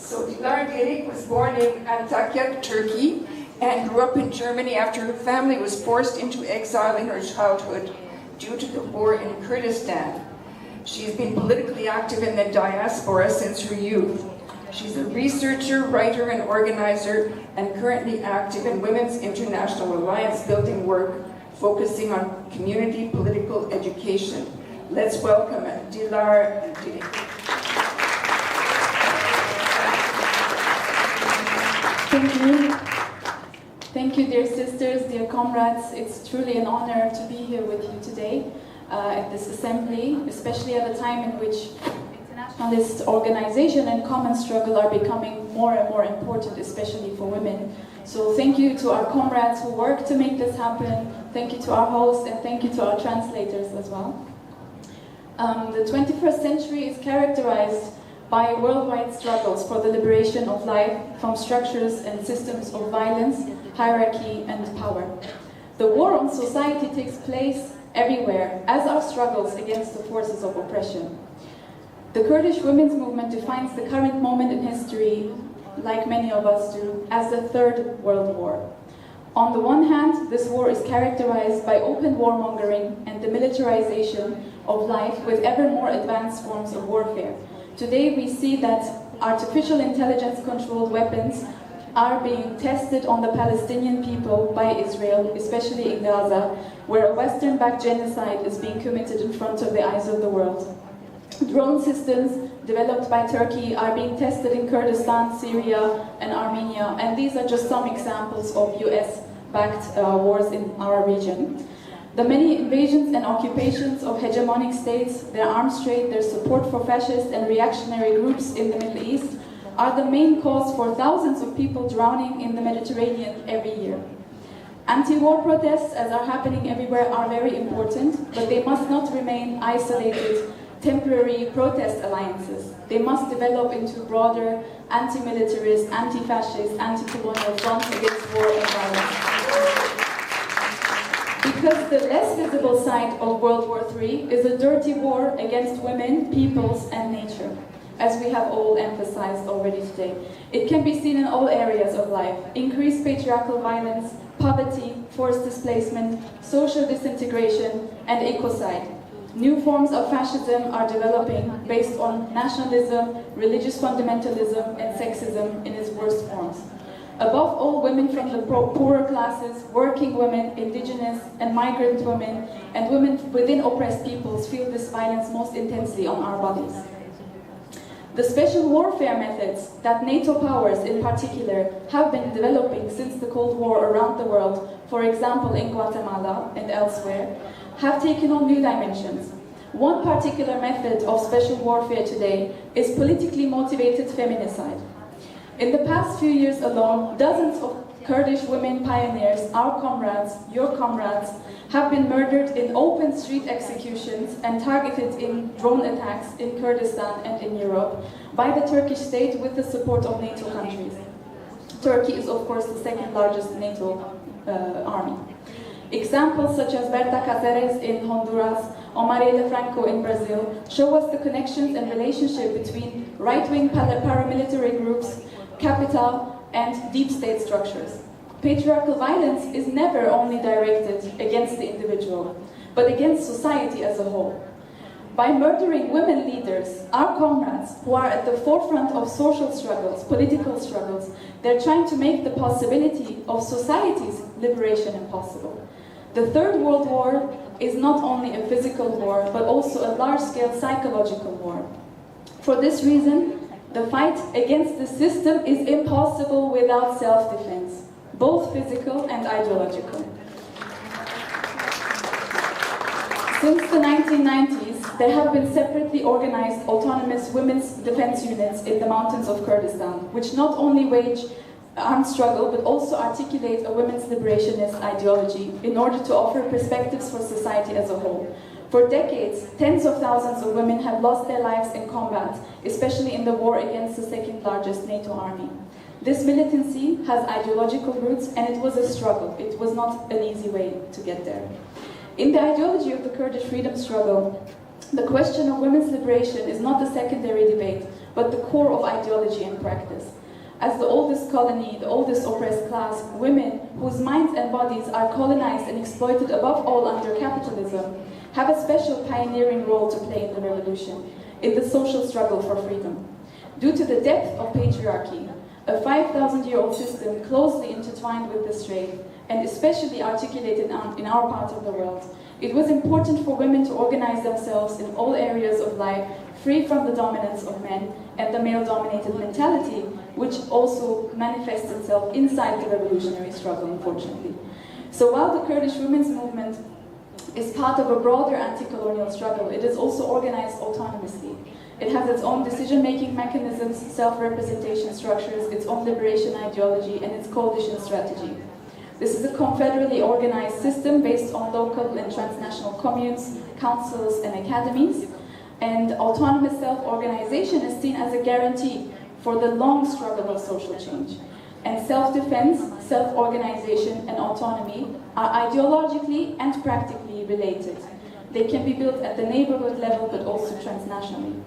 So Dilar was born in Antakya, Turkey, and grew up in Germany after her family was forced into exile in her childhood due to the war in Kurdistan. She's been politically active in the diaspora since her youth. She's a researcher, writer, and organizer, and currently active in Women's International Alliance building work, focusing on community political education. Let's welcome Dilar. Thank you. Thank you, dear sisters, dear comrades. It's truly an honor to be here with you today at this assembly, especially at a time in which internationalist organization and common struggle are becoming more and more important, especially for women. So thank you to our comrades who work to make this happen. Thank you to our hosts, and thank you to our translators as well. The 21st century is characterized by worldwide struggles for the liberation of life from structures and systems of violence, hierarchy, and power. The war on society takes place everywhere, as are struggles against the forces of oppression. The Kurdish women's movement defines the current moment in history, like many of us do, as the Third World War. On the one hand, this war is characterized by open warmongering and the militarization of life with ever more advanced forms of warfare. Today we see that artificial intelligence-controlled weapons are being tested on the Palestinian people by Israel, especially in Gaza, where a Western-backed genocide is being committed in front of the eyes of the world. Drone systems developed by Turkey are being tested in Kurdistan, Syria, and Armenia, and these are just some examples of US-backed wars in our region. The many invasions and occupations of hegemonic states, their arms trade, their support for fascist and reactionary groups in the Middle East are the main cause for thousands of people drowning in the Mediterranean every year. Anti-war protests, as are happening everywhere, are very important, but they must not remain isolated, temporary protest alliances. They must develop into broader anti-militarist, anti-fascist, anti-colonial fronts against war and violence. Because the less visible side of World War III is a dirty war against women, peoples, and nature, as we have all emphasized already today. It can be seen in all areas of life: increased patriarchal violence, poverty, forced displacement, social disintegration, and ecocide. New forms of fascism are developing based on nationalism, religious fundamentalism, and sexism in its worst forms. Above all, women from the poorer classes, working women, indigenous and migrant women, and women within oppressed peoples feel this violence most intensely on our bodies. The special warfare methods that NATO powers in particular have been developing since the Cold War around the world, for example in Guatemala and elsewhere, have taken on new dimensions. One particular method of special warfare today is politically motivated feminicide. In the past few years alone, dozens of Kurdish women pioneers, our comrades, your comrades, have been murdered in open street executions and targeted in drone attacks in Kurdistan and in Europe by the Turkish state with the support of NATO countries. Turkey is, of course, the second largest NATO army. Examples such as Berta Cáceres in Honduras or Marielle Franco in Brazil show us the connections and relationship between right-wing paramilitary groups, capital, and deep state structures. Patriarchal violence is never only directed against the individual, but against society as a whole. By murdering women leaders, our comrades, who are at the forefront of social struggles, political struggles, they're trying to make the possibility of society's liberation impossible. The Third World War is not only a physical war, but also a large-scale psychological war. For this reason, the fight against the system is impossible without self-defense, both physical and ideological. Since the 1990s, there have been separately organized autonomous women's defense units in the mountains of Kurdistan, which not only wage armed struggle, but also articulate a women's liberationist ideology in order to offer perspectives for society as a whole. For decades, tens of thousands of women have lost their lives in combat, especially in the war against the second largest NATO army. This militancy has ideological roots, and it was a struggle. It was not an easy way to get there. In the ideology of the Kurdish freedom struggle, the question of women's liberation is not a secondary debate, but the core of ideology and practice. As the oldest colony, the oldest oppressed class, women, whose minds and bodies are colonized and exploited above all under capitalism, have a special pioneering role to play in the revolution, in the social struggle for freedom. Due to the depth of patriarchy, a 5,000-year-old system closely intertwined with this trade, and especially articulated in our part of the world, it was important for women to organize themselves in all areas of life, free from the dominance of men and the male-dominated mentality, which also manifests itself inside the revolutionary struggle, unfortunately. So while the Kurdish women's movement is part of a broader anti-colonial struggle, it is also organized autonomously. It has its own decision-making mechanisms, self-representation structures, its own liberation ideology, and its coalition strategy. This is a confederally organized system based on local and transnational communes, councils, and academies. And autonomous self-organization is seen as a guarantee for the long struggle of social change. And self-defense, self-organization, and autonomy are ideologically and practically related. They can be built at the neighborhood level, but also transnationally.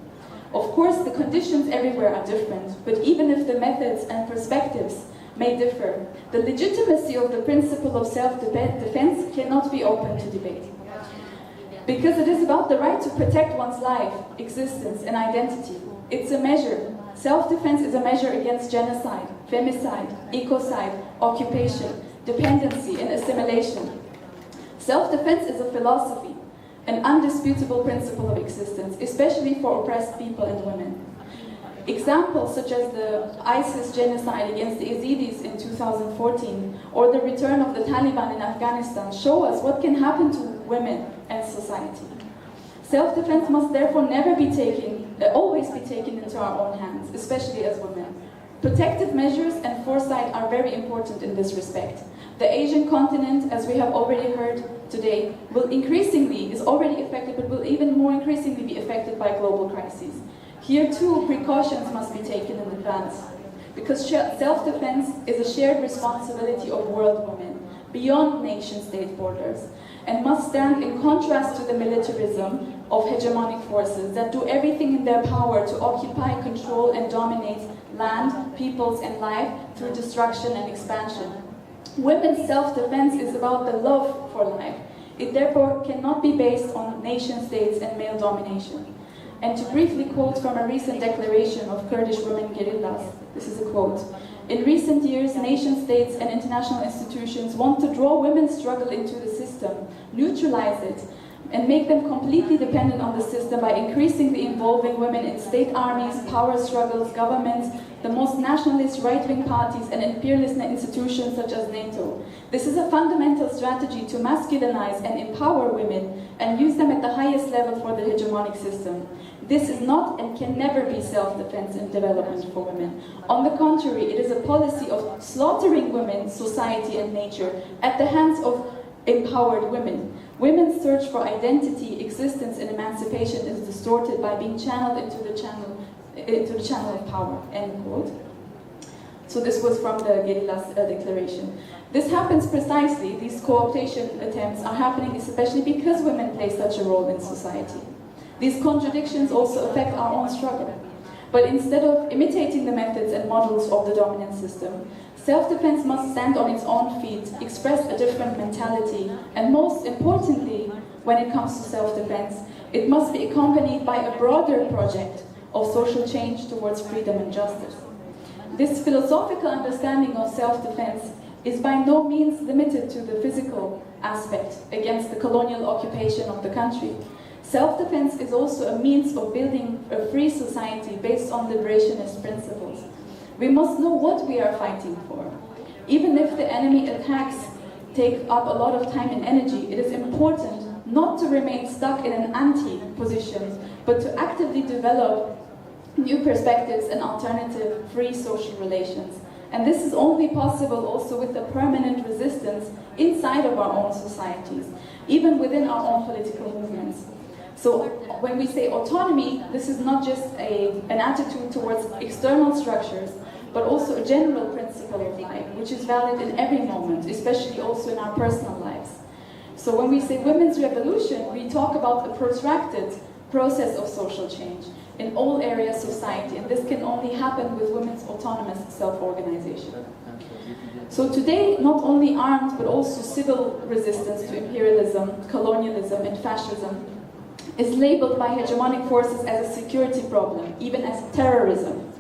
Of course, the conditions everywhere are different, but even if the methods and perspectives may differ, the legitimacy of the principle of self-defense cannot be open to debate. Because it is about the right to protect one's life, existence, and identity. It's a measure. Self-defense is a measure against genocide, femicide, ecocide, occupation, dependency, and assimilation. Self-defense is a philosophy, an undisputable principle of existence, especially for oppressed people and women. Examples such as the ISIS genocide against the Yazidis in 2014 or the return of the Taliban in Afghanistan show us what can happen to women and society. Self-defense must therefore always be taken into our own hands, especially as women. Protective measures and foresight are very important in this respect. The Asian continent, as we have already heard today, is already affected, but will even more increasingly be affected by global crises. Here too, precautions must be taken in advance, because self-defense is a shared responsibility of world women, beyond nation-state borders, and must stand in contrast to the militarism of hegemonic forces that do everything in their power to occupy, control, and dominate land, peoples, and life through destruction and expansion. Women's self-defense is about the love for life. It therefore cannot be based on nation-states and male domination. And to briefly quote from a recent declaration of Kurdish women guerrillas, this is a quote: "In recent years, nation-states and international institutions want to draw women's struggle into the system, neutralize it, and make them completely dependent on the system by increasingly involving women in state armies, power struggles, governments, the most nationalist right-wing parties, and imperialist institutions such as NATO. This is a fundamental strategy to masculinize and empower women and use them at the highest level for the hegemonic system. This is not and can never be self-defense and development for women. On the contrary, it is a policy of slaughtering women, society, and nature at the hands of empowered women. Women's search for identity, existence, and emancipation is distorted by being channeled into the channel of power." End quote. So this was from the Guerrillas declaration. This happens precisely, these co-optation attempts are happening especially because women play such a role in society. These contradictions also affect our own struggle. But instead of imitating the methods and models of the dominant system, self-defense must stand on its own feet, express a different mentality, and most importantly, when it comes to self-defense, it must be accompanied by a broader project of social change towards freedom and justice. This philosophical understanding of self-defense is by no means limited to the physical aspect against the colonial occupation of the country. Self-defense is also a means of building a free society based on liberationist principles. We must know what we are fighting for. Even if the enemy attacks take up a lot of time and energy, it is important not to remain stuck in an anti-position, but to actively develop new perspectives and alternative free social relations. And this is only possible also with a permanent resistance inside of our own societies, even within our own political movements. So when we say autonomy, this is not just an attitude towards external structures, but also a general principle of life, which is valid in every moment, especially also in our personal lives. So when we say women's revolution, we talk about a protracted process of social change. in all areas of society, and this can only happen with women's autonomous self-organization. So today, not only armed, but also civil resistance to imperialism, colonialism, and fascism is labeled by hegemonic forces as a security problem, even as terrorism.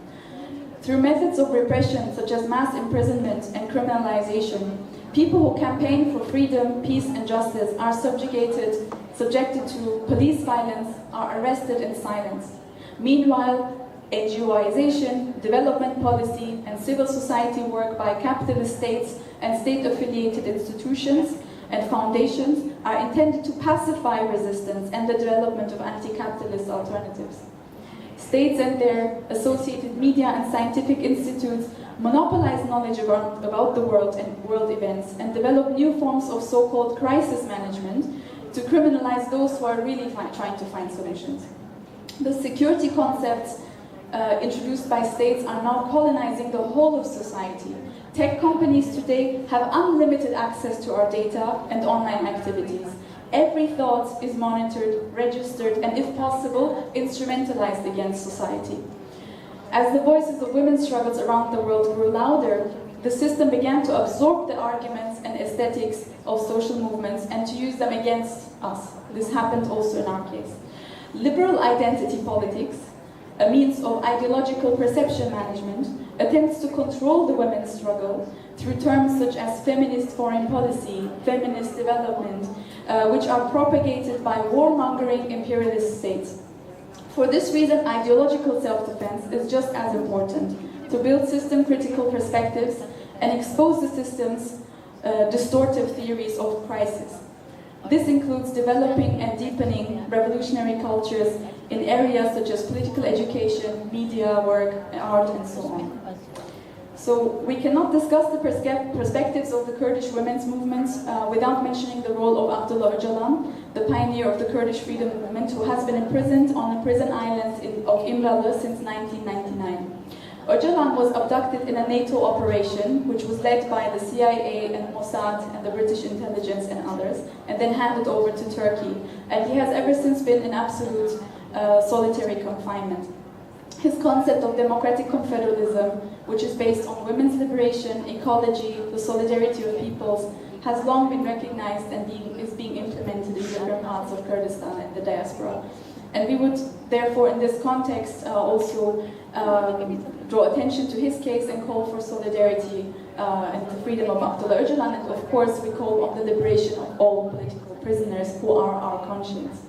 Through methods of repression, such as mass imprisonment and criminalization, people who campaign for freedom, peace, and justice are subjected to police violence, are arrested and silenced. Meanwhile, NGOization, development policy, and civil society work by capitalist states and state-affiliated institutions and foundations are intended to pacify resistance and the development of anti-capitalist alternatives. States and their associated media and scientific institutes monopolize knowledge about the world and world events and develop new forms of so-called crisis management to criminalize those who are really trying to find solutions. The security concepts introduced by states are now colonizing the whole of society. Tech companies today have unlimited access to our data and online activities. Every thought is monitored, registered, and if possible, instrumentalized against society. As the voices of women's struggles around the world grew louder, the system began to absorb the arguments and aesthetics of social movements and to use them against us. This happened also in our case. Liberal identity politics, a means of ideological perception management, attempts to control the women's struggle through terms such as feminist foreign policy, feminist development, which are propagated by warmongering imperialist states. For this reason, ideological self-defense is just as important, to build system-critical perspectives and expose the system's distortive theories of crisis. This includes developing and deepening revolutionary cultures in areas such as political education, media work, art, and so on. So we cannot discuss the perspectives of the Kurdish women's movement without mentioning the role of Abdullah Öcalan, the pioneer of the Kurdish freedom movement, who has been imprisoned on a prison island of İmralı since 1999. Öcalan was abducted in a NATO operation, which was led by the CIA and Mossad and the British intelligence and others, and then handed over to Turkey. And he has ever since been in absolute solitary confinement. His concept of democratic confederalism, which is based on women's liberation, ecology, the solidarity of peoples, has long been recognized and is being implemented in different parts of Kurdistan and the diaspora. And we would, therefore, in this context, also draw attention to his case and call for solidarity and the freedom of Abdullah Öcalan, and of course we call on the liberation of all political prisoners who are our conscience.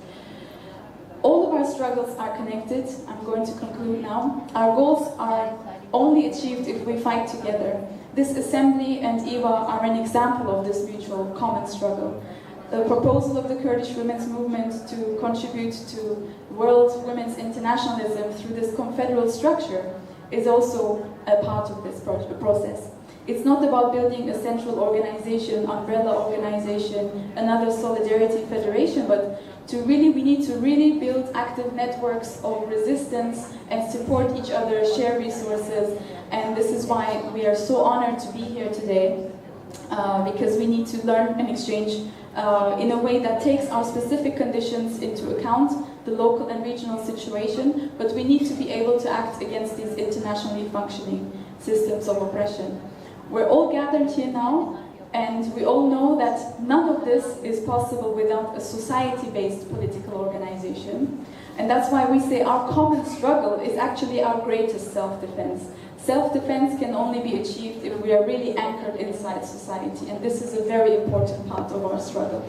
All of our struggles are connected. I'm going to conclude now. Our goals are only achieved if we fight together. This assembly and IWA are an example of this mutual common struggle. The proposal of the Kurdish women's movement to contribute to world women's internationalism through this confederal structure is also a part of this process. It's not about building a central organization, umbrella organization, another solidarity federation, but we need to really build active networks of resistance and support each other, share resources, and this is why we are so honored to be here today, because we need to learn and exchange in a way that takes our specific conditions into account, the local and regional situation, but we need to be able to act against these internationally functioning systems of oppression. We're all gathered here now, and we all know that none of this is possible without a society-based political organization. And that's why we say our common struggle is actually our greatest self-defense. Self-defense can only be achieved if we are really anchored inside society, and this is a very important part of our struggle.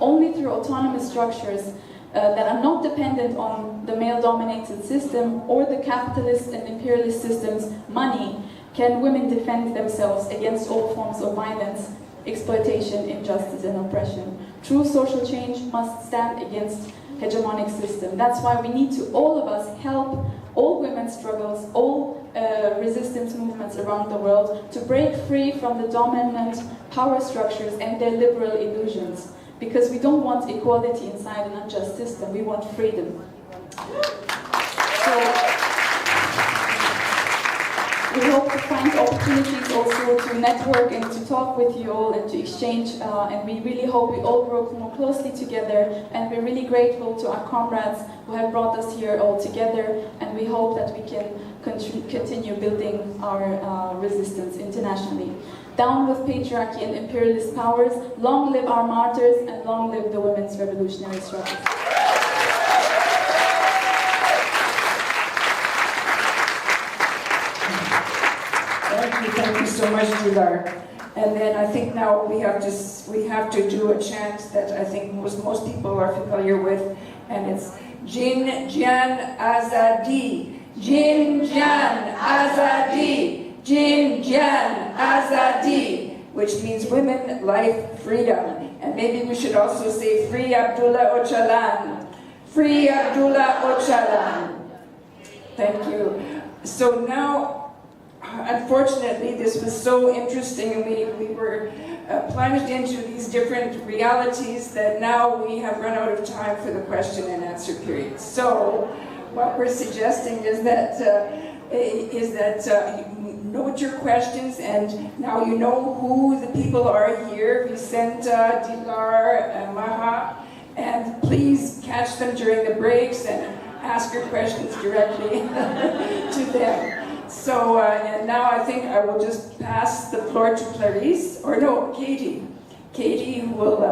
Only through autonomous structures that are not dependent on the male-dominated system or the capitalist and imperialist system's money can women defend themselves against all forms of violence, exploitation, injustice, and oppression. True social change must stand against hegemonic system. That's why we need to, all of us, help all women's struggles, all resistance movements around the world to break free from the dominant power structures and their liberal illusions. Because we don't want equality inside an unjust system, we want freedom. So, we hope to find opportunities also to network and to talk with you all and to exchange. And we really hope we all work more closely together. And we're really grateful to our comrades who have brought us here all together. And we hope that we can continue building our resistance internationally. Down with patriarchy and imperialist powers. Long live our martyrs, and long live the women's revolutionary struggle. Thank you so much, Dilar. And then I think now we have to do a chant that I think most people are familiar with, and it's Jin Jian Azadi. Jin Jian Azadi. Jin Jian Azadi, which means women, life, freedom. And maybe we should also say Free Abdullah Öcalan. Free Abdullah Öcalan. Thank you. So now, unfortunately, this was so interesting, and we were plunged into these different realities that now we have run out of time for the question and answer period. So what we're suggesting is that note your questions, and now you know who the people are here: Vicenta, Dilar, and Maha, and please catch them during the breaks and ask your questions directly to them. So, and now I think I will just pass the floor to Clarice, or no, Katie. Katie, who will